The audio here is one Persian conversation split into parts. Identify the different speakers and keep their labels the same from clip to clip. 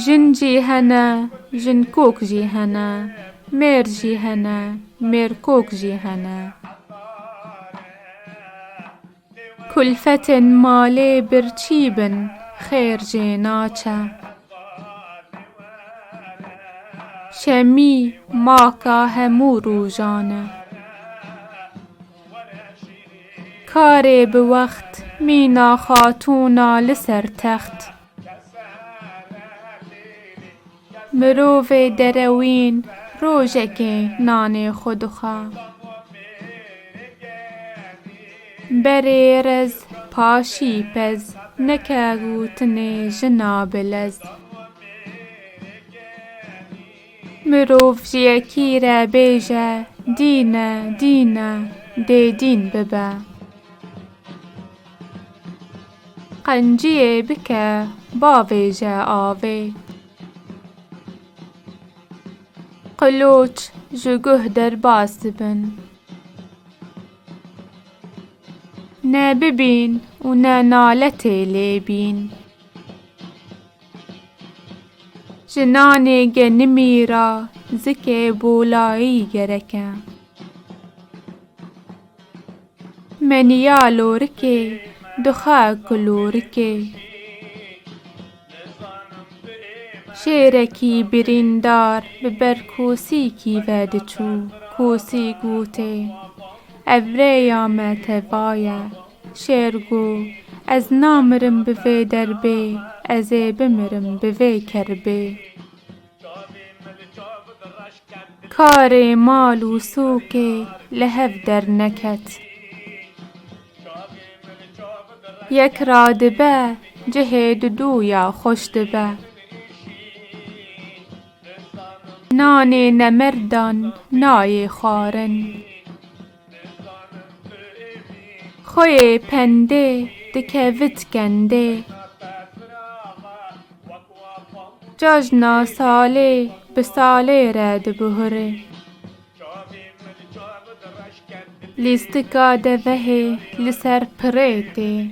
Speaker 1: جن جی هنه جن کوک جی هنه میر جی هنه میر کوک جی هنه کلفت ماله برچیبن خیر جی ناچه شمی ماکا همو روژانه کاری به وقت مینا خاتونا لسر تخت مروف دروین روژک نان خودخوا بری رز پاشی پز نکگوتن جنابلز مروف جیکی را بیجه دینه دینه دی دین ببه قنجیه بکه باویجه آوی قلوچ جگه در باز بن نه ببین و نه نالت لیبین جنان گنمی را زک بولایی گرکه منیالو رکی دخا کلو رکی شیرکی بریندار ببر کوسی کی ود چو کوسی گوته اوریا متوایا شیرگو از نامرم به دربه از بمرم به کربه کار مال و سوک لهف در نکت یک را دبه جه دو خوش دبه نان نمردان نای خارن خوی پنده دکوت گنده جاجنا ساله به ساله رد بهره لیستکا دوه لسر پریته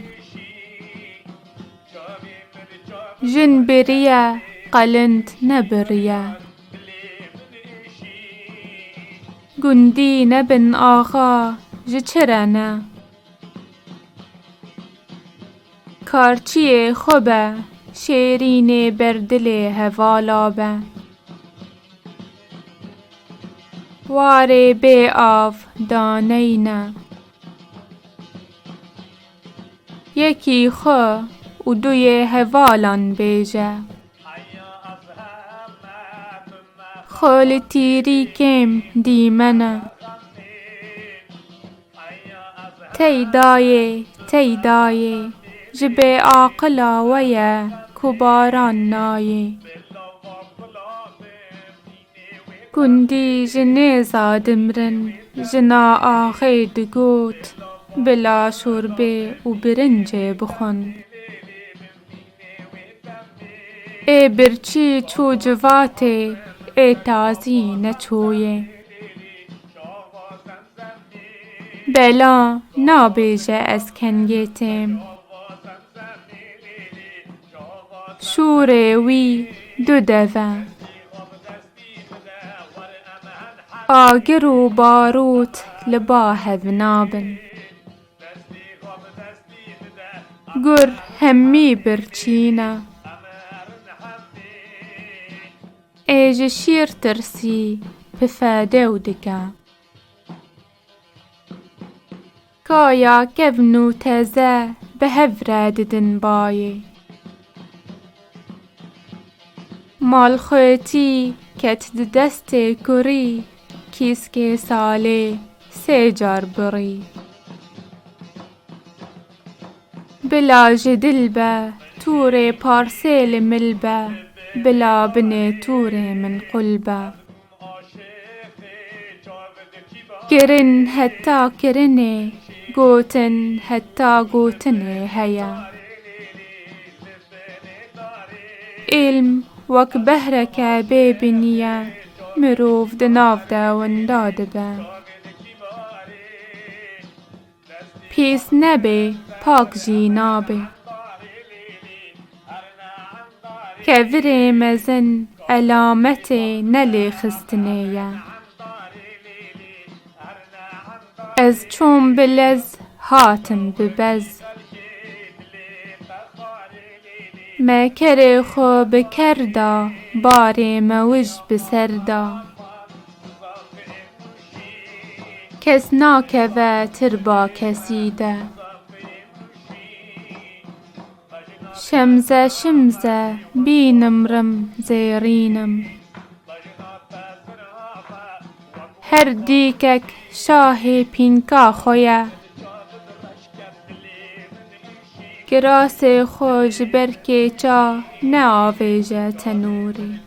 Speaker 1: جن بریا قلند نبریا گندی نبن آقا جچرنه کارچی خوبه شیرین بردل هوالابه واره به آف دانینه یکی خو و دوی هوالان بیجه خول تیری کم دیمنه تی دایه جبه عاقلا ویا کباران نایه گندی جنه زادمرن جنا آخی دگوت بلا شوربه و برنج بخون ای برچی چو جواته ای تازی نچویه بلا نابیجه از کنگیتم شوره وی دو دوه آگر و باروت لبا هونابن گر همی برچینه ایج شیر ترسی پفاده و دکه کایا کبنو تزه به هفره ددن بایه مال خویتی کت دست کری کیس که ساله سه جار بری بلا جدل به تور پارسل ملبه بلا بن تور من قلبه کرن حتی کرنه گوتن حتی گوتنه هیا علم وک بهرک ببینیا مروف دناف داونداد به پیس نبه پاک جی نابه كفري مزن علامتي نلي خستنية از چون بلز هاتم ببز ما كري خو بكردا باري موج بسردا کس ناکوه تربا کسیده شمزه شمزه بینمرم زیرینم هر دیکک شاه پینکا خویه گراس خوش برکی چا نه آویجه تنوری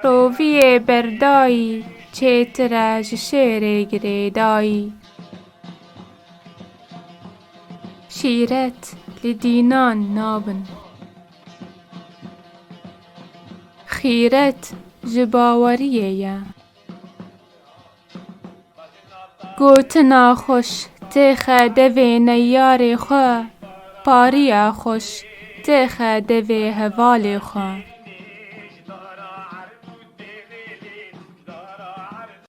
Speaker 1: رووی بردایی چیترج شیر گریدایی شیرت لدینان نابن خیرت جباوریه گوتنا خوش تخ دوی نیار خو پاریا خوش تخ دوی حوال خو